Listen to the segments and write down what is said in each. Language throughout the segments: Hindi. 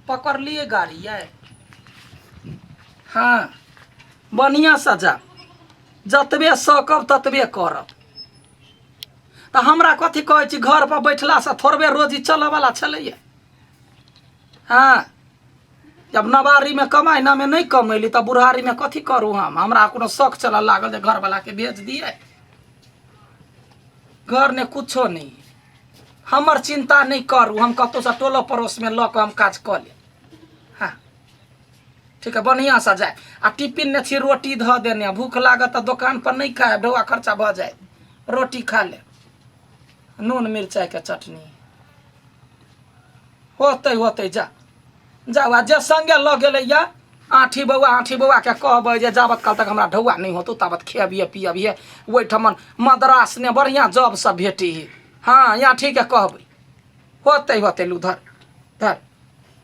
पकड़ लिए गाड़ी है। हाँ बढ़िया सजा जतबे सकब ततबे करब। तो हमरा कथी कहै छी घर पर बैठला से थोड़बे रोजी चले वाला छलैया। हाँ जब नवारी में कमाई ना में नहीं कमैली तो बुढ़ारी में कथी करूँ हम। हमरा कोनो शौक चल लागल जे घर वाला के भेज दिए। घर ने कुछो नहीं हमर चिंता नहीं करू। हम कतौ से टोलो पड़ोस में लक हम काज क ले। हाँ ठीक है बढ़िया से जाए आ टिफिन ने छी रोटी ध देने। भूख लागत तो दुकान पर नहीं खाए ढोआ खर्चा भ जाए। रोटी खा ले नून मिर्चाई के चटनी होते होते जा जावा जे संगे ल गेले या आठी बउआ के कहबै जे जाबत काल तक हमरा ढौआ नहीं होतो ताबत खेबिए पियबिए। ओहि ठमन मद्रास ने बढ़िया जॉब सब भेटी। हाँ यहाँ ठीक है कहबै होते होते लू धर धर।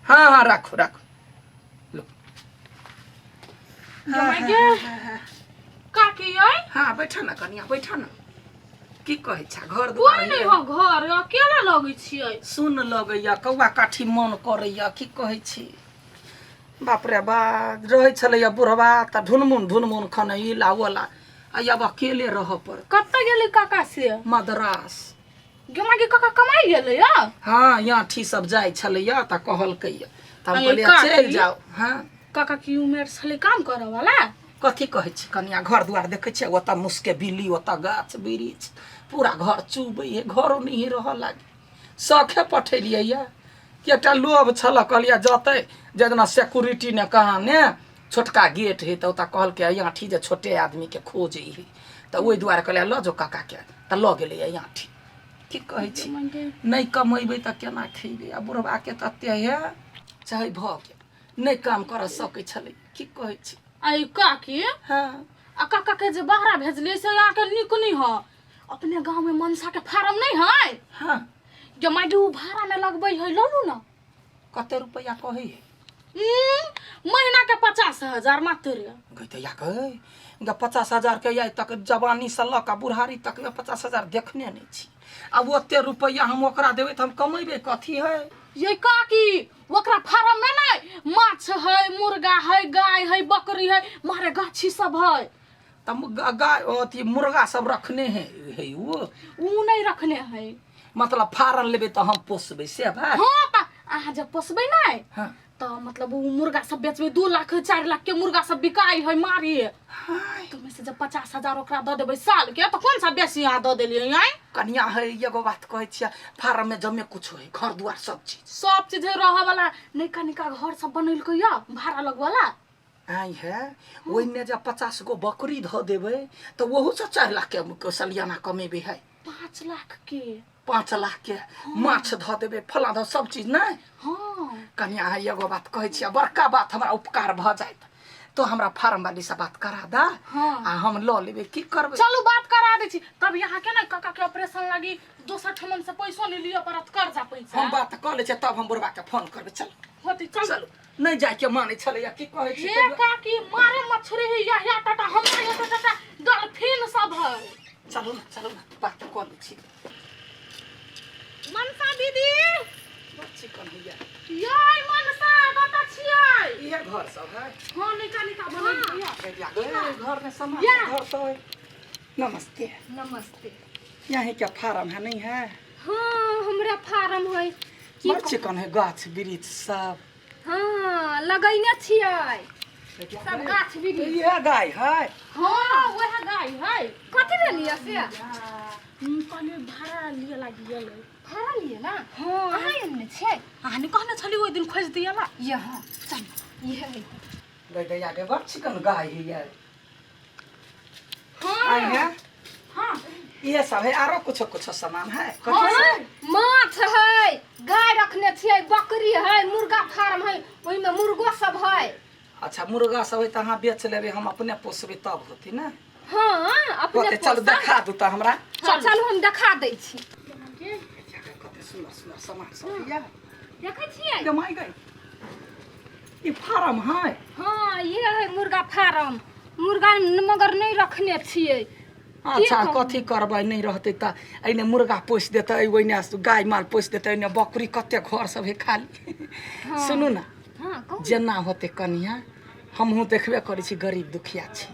हाँ हाँ राखो राखो लो। हाँ बैठा ना कनिया बैठा ना। की कहै छ घर दुआर नहीं हो घर अकेला लगै छियै। सुन लगैया कौआ काठी मन करैया। की कहै छी बाप रे बा रहै छलैया बुढ़वा त ढुनमुन खनई लावला अब अकेले रह पर। कत्ता गेलै काका से मद्रास गेमा के काका कमाई गेलै या। हाँ यहाँ ठी सब जाय छलैया त कहलकैया त हम कहलिए चल जाओ। हाँ काका की उम्र छलै काम करे वाला। कथी कहै छी कनिया घर दुआर देखै छ ओता मुसके बिल्ली ओता गाछ वृक्ष पूरा घर चुबै है। घरो नहीं रह लागे सखे पठेलिए या केटा लोभ छल कहलिया जतै जेना सिक्योरिटी ने कहाँ ने छोटका गेट है तो ओता कहलकै यहाँ ठी जे छोटे आदमी के खोजे है तो ओहि दुआरे कहलिया ल जो काका के त ल गेलै यहाँ ठी। की कहै छी नहीं कमेबै त केना खैबै। आ बुढ़वा के त अत्ते है चाहे भ गेल नहीं काम कर सकै छलै। की कहै छी आई काकी। हाँ आ काका के जे बाहरा भेजले से यहाँ के निक नहीं हो। अपने गांव में मनसा के फार्म नहीं है। हाँ जे माइडू भाड़ा में लगबै है ललू ना। कते रुपया कहै है महीना के 50,000 मात्र। गैतैया कहे 50,000 के या तक जवानी से लक बुढ़ारी तक 50,000 देखने नहीं छी। अब ओते रुपया हम ओकरा देबै त हम कमेबै कथी है। ये काकी ओकरा फार्म में नहीं माछ है मुर्गा है गाय है बकरी है मारे गाछी सब है। तब गाय अथी मुर्गा सब रखने है वो नहीं रखने है। मतलब फार्म लेबै त हम पोसबै से भाई। हाँ त अहाँ जब पोसबै नहीं हाँ तो मतलब वो मुर्गा सब बेचबै 2 लाख 4 लाख के मुर्गा सब बिकाई है मारी। तो में से जब 50,000 ओकरा द देबै साल के तो कौन सा बेसी यहाँ द देलियै यहाँ। कनिया है एगो बात कहै छियै फार्म में जमे कुछ है घर दुआर सब चीज है रह वाला नैका नैका घर सब बनैलकै या भाड़ा लगवाला। आई है ओहि में जब 50 गो बकरी ध देबै तो वहू से 4 लाख के सलियाना कमेबै है। 5 लाख के 5 लाख के माछ ध देबै फला ध सब चीज नहीं। हाँ कनिया है एगो बात कहै छियै बड़का बात हमरा उपकार भ जाइत तो हमरा फार्म वाली से बात करा दा। हाँ आ हम ल लेबै की करबै। चलू बात करा दै छी तब यहाँ के ना काका के ऑपरेशन लगी दोसर ठमन से पैसा नहीं लियो परत कर्जा पैसा। हम बात क ले छै तब हम बुढ़वा के फोन करबै। चल होती चल चलू नहीं जाय के माने छलैया। की कहै छी हे काकी मारे मछली है या टाटा हमरा या टाटा डॉल्फिन सब है। चलू ना बात क ले छी। मनसा दीदी बच्ची कन होइया याय मनसा कत छियै। ये घर सब है। हां निका बनल है घर में सामान घर तो है। नमस्ते नमस्ते। यहाँ क्या फार्म है नहीं है। हाँ हमरा फार्म है बच्ची कन है गाछ वृक्ष सब। हाँ लगैने छियै सब गाछ वृक्ष। ये गाय है। हाँ वह गाय है। कथि ले लिया से कहले भाड़ा लिए लागि गेलै। भाड़ा लिए ना। हाँ अहाँ एने छै अहाँ ने कहने छली ओइ दिन खोज दिया ला यहाँ चल ये है गैया दे बच्ची कन गाय है ये। हाँ आई है। हाँ ये सब है आरो कुछ सामान है। हाँ माछ है गाय रखने छियै बकरी है मुर्गा फार्म है ओहि में मुर्गो सब है। अच्छा मुर्गा सब है त अहाँ बेच लेबै हम अपने पोसबै तब होती ना। हाँ अपने चल देखा दू त हमरा। चलू हम देखा दै छी। कते सुंदर सामान सब है। देखै छियै कमाई गई ये फार्म है। हाँ ये है मुर्गा फार्म मुर्गा मगर नहीं रखने छियै। अच्छा कथी करबै नहीं रहते त एने मुर्गा पोस देतै ओइने गाय माल पोस देतै एने बकरी कते घर सब है खाली। सुनू ना कहू जेना होते कनिया हमहूँ देखबे करै छी गरीब दुखिया छी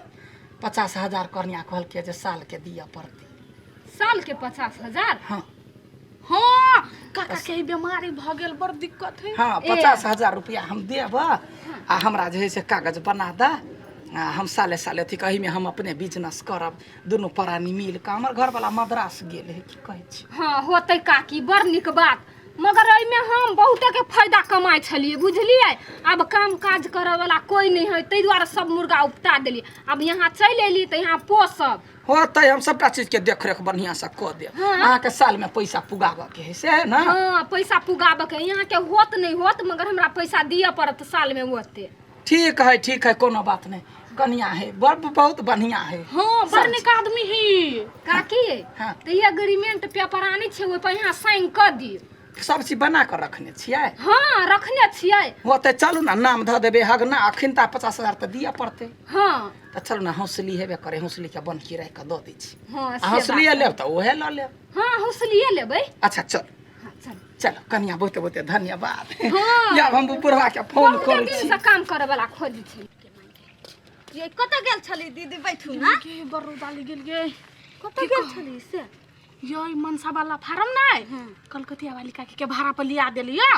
50,000 कनिया कहलकै जे साल के दिया पड़ते साल के 50,000 हाँ हाँ काका के बीमारी भ गेल बड़ दिक्कत है हाँ 50,000 रुपया हम देब आ हमरा जे है से कागज बना दा हम साले साले थी कही में हम अपने बिजनेस करब दोनों प्राणी मिल के हमर घर वाला मद्रास गेल है की कहै छी हाँ होते काकी बड़ निक बात मगर एहिमे हम बहुते के फायदा कमाई छलिए बुझलिए अब काम काज करे वाला कोई नहीं है तै द्वारा सब मुर्गा उपता देली अब यहाँ चल एली त यहाँ पोसब होते हम सबटा चीज के देख रेख बढ़िया से क देब अहाँ के साल में पैसा पुगाबे के है से ना हाँ पैसा पुगाबे के यहाँ के होत नहीं होत मगर हमरा पैसा दिए पड़त साल में ओते ठीक है कोनो बात नहीं कनिया है बड़ बहुत बढ़िया है हाँ बड़ निक आदमी ही काकी हाँ। त ये एग्रीमेंट पेपर आनी छे ओइ पर यहाँ साइन कर दियो सब चीज बना कर रखने छियै हाँ रखने छियै होते चलू ना नाम ध देबे हगना अखन ता 50,000 त दिया पड़ते हाँ त चलू ना हौसली हेबे करे हौसली के बनकी रह के द दै छी हाँ हौसली लेब त ओहे ल लेब हाँ हौसलिए लेबै अच्छा चल हाँ चल चलो कनिया बहुते बहुते धन्यवाद हाँ। या हम बुढ़वा के फोन करै दिन छी से काम करे वाला खोजी छी ये कत गेल छली दीदी बैठू ना के बरू डाली गेल गे कत गेल छली से यही मनसा वाला फार्म नहीं कलकतिया वाली काकी के भाड़ा पर लिया देलियो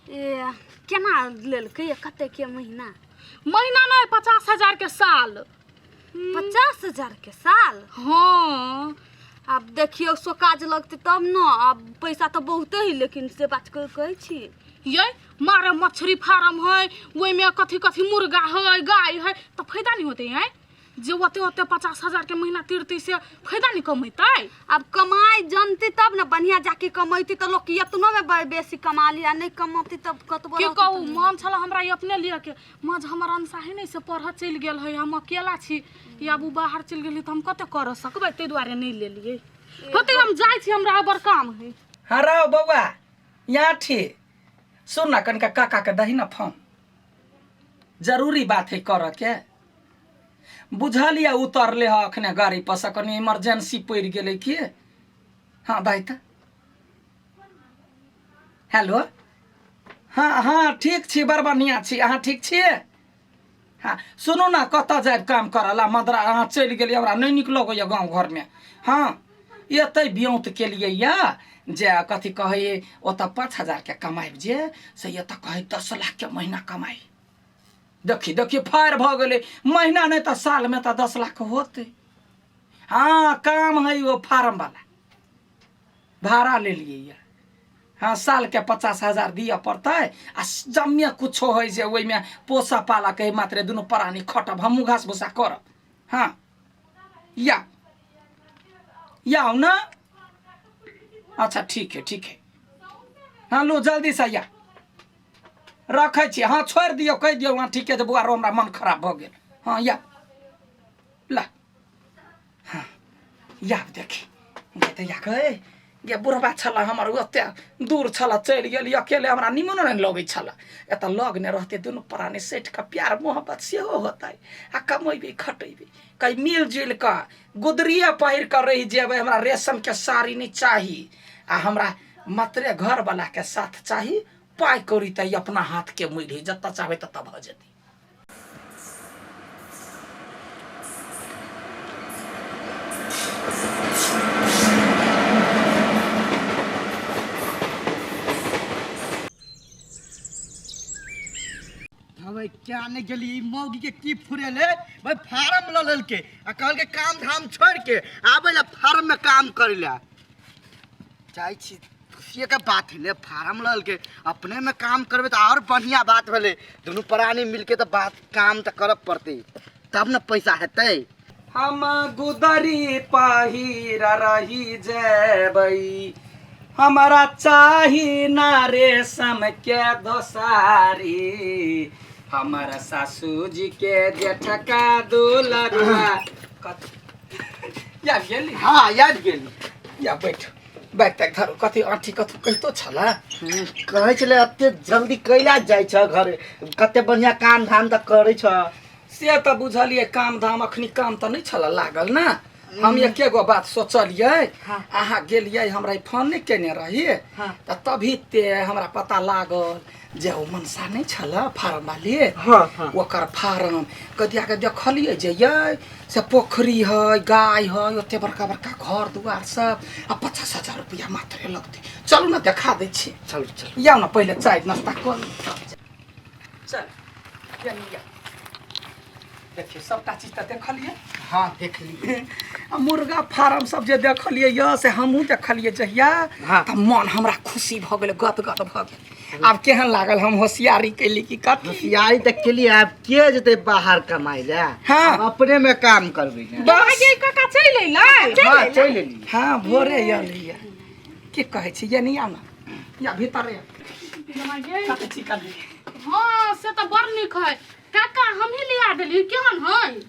ए केना लेलकै कते के महीना महीना नहीं 50,000 के साल 50,000 के साल हाँ अब देखियो सो काज लगते तब न अब पैसा तो बहुते ही लेकिन से बात कहै छी ये मारे मछली फार्म है वही में कथी कथी मुर्गा है गाय है तो फायदा नहीं होते हैं जे होते होते 50,000 के महीना तीरती से फायदा नहीं कमेतै अब कमाई जानती तब न बढ़िया जाके कमैती तो लोग यतनो में बेसी कमा लिया नहीं कमाती तब कतबो के कहू मन छला हमरा ये अपने लिए के मज हमर अंशा है नहीं से पढ़ चल गेल है हम अकेला छी या अब बाहर चल गेली त हम कते कर सकबै ते द्वारे नहीं ले लिए होते हम जाय छी हमरा बड़ काम है हरा बौआ यहाँ ठी सुन ना कनका काका के दही ना फोन जरूरी बात है कर के बुझलिए उतरले है अखने गाड़ी पर से कनी इमरजेंसी पड़ गेले कि हाँ भाई त हेलो हाँ हाँ ठीक छी बड़ बढ़िया छी अहाँ ठीक छिए हाँ सुनू ना कत जाए काम करला मदरा अहाँ चल गेलिए हमरा नहीं निक लगैया गाँव घर में हाँ एते ब्योत के लिए या जे कथी कहे ओत 5,000 के कमाई जे से ये कहे 10 लाख के महीना कमाई देखी फायर भ गए महीना नहीं तो साल में तो 10 लाख होते हाँ काम है वो फार्म वाला भाड़ा ले लिए हाँ साल के 50,000 दिया पड़ता है आ जम्मे कुछो है जे वही में पोसा पाला के मात्र दोनों प्राणी खटब हमू घास भूसा करब हाँ या ना अच्छा ठीक है हाँ लो जल्दी से या रखे छी हाँ छोड़ दियो कह दियो वहाँ ठीक है बुआ हमरा मन खराब भ गेल हाँ या ला हाँ या देखी या कहे ये बुढ़वा छला हमर ओते दूर छला चल गेल अकेले हमरा निमन नहीं लगे छला एत लगने रहते दोनों प्राणी सेठ का प्यार मोहब्बत से होता है आ कमेबे खटेबे कई मिलजुल का गुदरिया पहिर कर रही जेबे हमरा रेशम के साड़ी नहीं चाहिए आ हमरा मात्रे घर वाला के साथ चाहिए पाई करी त अपना हाथ के मुड़ी जत्ता चाहे तत्ता भ जेती भाई क्या नहीं गली मौगी के की फुरेले भाई फार्म ल लेल के आ कहल के काम धाम छोड़ के आबे ला फार्म में काम करेला चाहे छी खुशी के बात है ले फार्म ल लेल के अपने में काम करबे तो और बढ़िया बात भेले दोनों प्राणी मिलके तो बात काम तो करब पड़ते तब न पैसा हेतै हम गुदरी पहिर रही जेबई हमारा चाही ना रेशम के दोसारी हमारा सासू जी के जेठका दुलरुआ याद गेली हाँ याद गेली या बैठ तक धरो कथी आठी कथू कहतो छला कहै छले अते जल्दी कैला जाय छ घर कते बढ़िया काम धाम त करै छ से तो बुझलिए काम धाम अखनी काम तो नहीं छला लागल ना हम एके गो बात सोचलिए अहाँ गेलिए हमरा फोन नहीं केने रही तभी ते हमरा पता लागल जे ओ मनसा नहीं छल फार्म वाले हाँ हाँ ओकर फार्म कदिया के देखलिए जे ये से पोखरी है गाय है ओते बड़का बड़का घर दुआर सब आ 50,000 रुपया मात्र लगते चलू ना देखा दै छी चल चल या ना पहले चाय नाश्ता कर चल देखिए सबटा चीज तो देखलिए हाँ देख ली आ मुर्गा फार्म सब जे देखलिए य से हमहूँ देखलिए जहिया हाँ। त मन हमरा खुशी भ गेल गदगद भ गेल आब केहन लागल हम होशियारी कैली कि कथी होशियारी तक के लिए आप के जते बाहर कमाई ले हाँ। हम अपने में काम करबे ना बस काका चल अइलै हाँ चल ली हाँ भोरे अलिए की कहै छी ये नहीं आना या भीतर कते छी काली हाँ से तो बड़ निक है काका हम ही लिया देली केहन है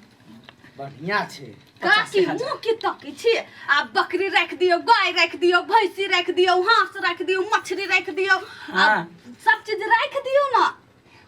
बढ़िया छे काकी मुँह की तकै छी आ बकरी रख दियो गाय रख दियो भैंसी रख दियो हांस रख दियो मछली रख दियो हाँ। सब चीज रख दियो ना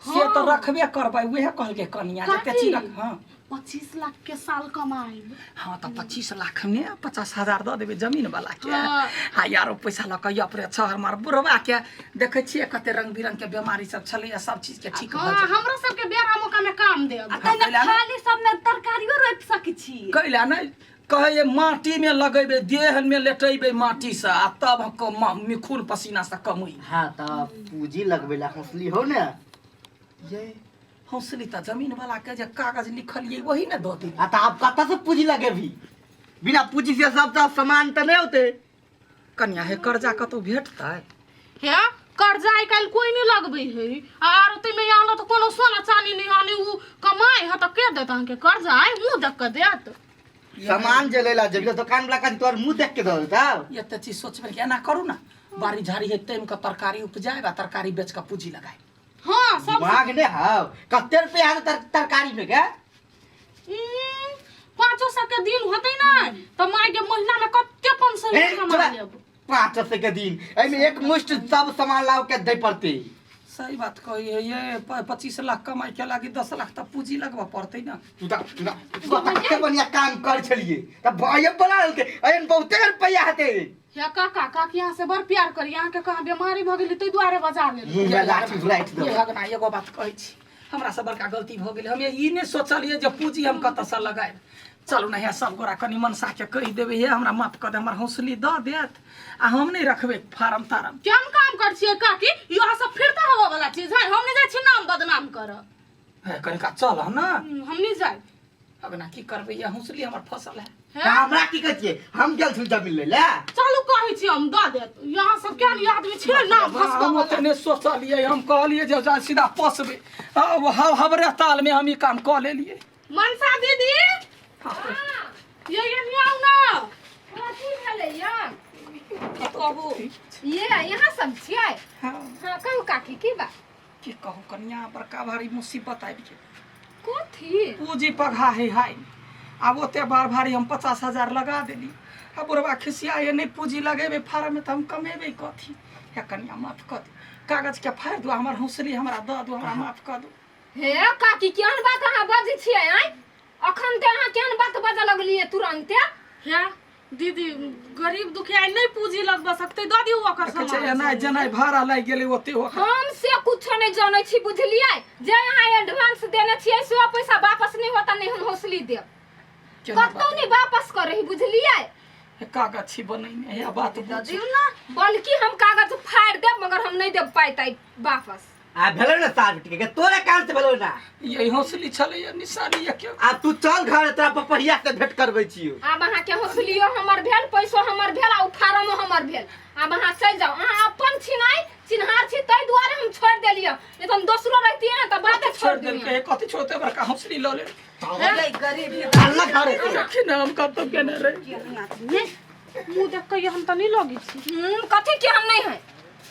से तो रखबे करबै उहे कहलके कनिया जते चीज रख हाँ 25 लाख के साल कमाई हाँ तो 25 लाख में 50,000 दे देबे जमीन वाला के हाँ। हाँ यारो पैसा लक अपने छहर मार बुढ़वा के देखे छिए कते रंग बिरंग के बीमारी सब छले सब चीज के ठीक भ हाँ जाए हमरा सबके बेरा मौका में काम देब आ तने खाली सब में तरकारियो रोप सकै छी कैला नहीं कहे माटी में लगेबे देह में लेटेबे माटी से आ तब खून पसीना से कमई हाँ तो पूंजी लगबेला हौसली हो ना ये हौसली त जमीन वाला के जे कागज लिखलिए वही ना दो दी आ तो आप कत से पूंजी लगे भी बिना पूंजी से सब तो सामान तो नहीं होते कन्या हे कर्जा कतो भेटतै है कर्जा आइ काल्हि कोई नहीं लगबै है आर ओते में आलो तो कोनो सोना चांदी नहीं आनी उ कमाई है त के देत अहाँके कर्जा आइ मुंह देख के देत सामान जे लेला जब दुकान वाला का तोर मुंह देख के दो तब ये त चीज सोचबे कि एना करू ना बारी झाड़ी है टाइम का तरकारी उपजाए बा तरकारी बेच के पूंजी लगाए हाँ सब मांग ने हां कते रुपया है तरकारी में के 500 के दिन होते ना तो माय के महीना में कते 500 कमा लेब 500 के दिन एमे एक मुश्त सब सामान लाओ के दे पड़ते सही बात कही ये 25 लाख कमाई के लागी 10 लाख तक पूंजी लगवा पड़ते ना तू कते बढ़िया काम कर छलिए त भाई बना के एन बहुते रुपया हते या काका काकी यहाँ से बड़ प्यार करी यहाँ के कहाँ बीमारी भ गेली तै दुआरे बाजार ले मुंह में लाठी लाइट दो ये हगना एगो बात कहै छी हमरा से बड़का गलती भ गेलै हम ई ने सोचलिए जे पूंजी हम कत से लगाए चलू ना हे सब गोरा कनी मनसा के कहि देबे हे हमरा माफ कर दे हमर हौसली द देत आ हम नहीं रखबे फार्म तारम केहन काम कर छिए काकी यहाँ सब फिरता हवा वाला चीज है हम नहीं जाय छी नाम बदनाम कर है कनिका चल ना हम नहीं जाय अगना की करबे ये हौसली हमर फसल है हमरा की कहतिए हम गेल छु जमीन ले ले चलू कहै छी हम द देत यहाँ सब केहन आदमी छिए ना हम फसबा तने सोचलिए हम कहलिए जे जा सीधा पसबे अब हमरे ताल में हम ई काम क लेलिए मनसा दीदी ये नहीं आउ ना कथी भेलै या कहू ये यहाँ सब छियै हां हाँ कहू काकी की बात की कहू कन्या बड़का भारी मुसीबत आबि गेल कथी पूंजी पघा है हाय अब ओते बार भारी हम 50,000 लगा देली अब बुढ़वा खिसियाए नहीं पूंजी लगेबे फार्म में तो हम कमेबे कथी या कन्या माफ कर दे कागज के फाड़ दो हमर हौसली हमरा द दो हमरा माफ कर दो हे काकी केहन बात अहाँ बजै छियै आइ अखन ते अहाँ केहन बात बजऽ लगलिए तुरंते है दीदी गरीब दुखिया नहीं पूंजी लगबा सकते द दिउ ओकर कहे सामान ना जनाई भाड़ा लागि गेलै ओते ओकर हम से कुछो नहीं जानै छी बुझलिए जे अहाँ एडवांस देने छियै से पैसा वापस नहीं होता नहीं हम हौसली देब कतौ नहीं वापस करही बुझलिए कागज छी बनैने है बात दिउ ना बल्कि हम कागज फाड़ देब मगर हम नहीं देब पाई ताई वापस आ भेलो ना सार्टिफिकेट के तोरे काम से भेलो ना यही हौसली छले निशानी है क्यों आ तू चल घर तोरा पपहिया से भेंट करबै छियो आब अहाँ के हौसलियो हमर भेल पैसो हमर भेल आ फार्मो हमर भेल आब अहाँ चल जाओ अहाँ अपन छिनाई चिन्हार छी तै दुआरे हम छोड़ देलियो नहीं तो हम दोसरो रहतिए ना त बात छोड़ देल के कथि छोड़ते बड़का हौसली ल ले गरीब अल्लाह घरे रखी ना हम कत के न रे मुंह देख के हम त नहीं लगी छी कथी के हम नहीं है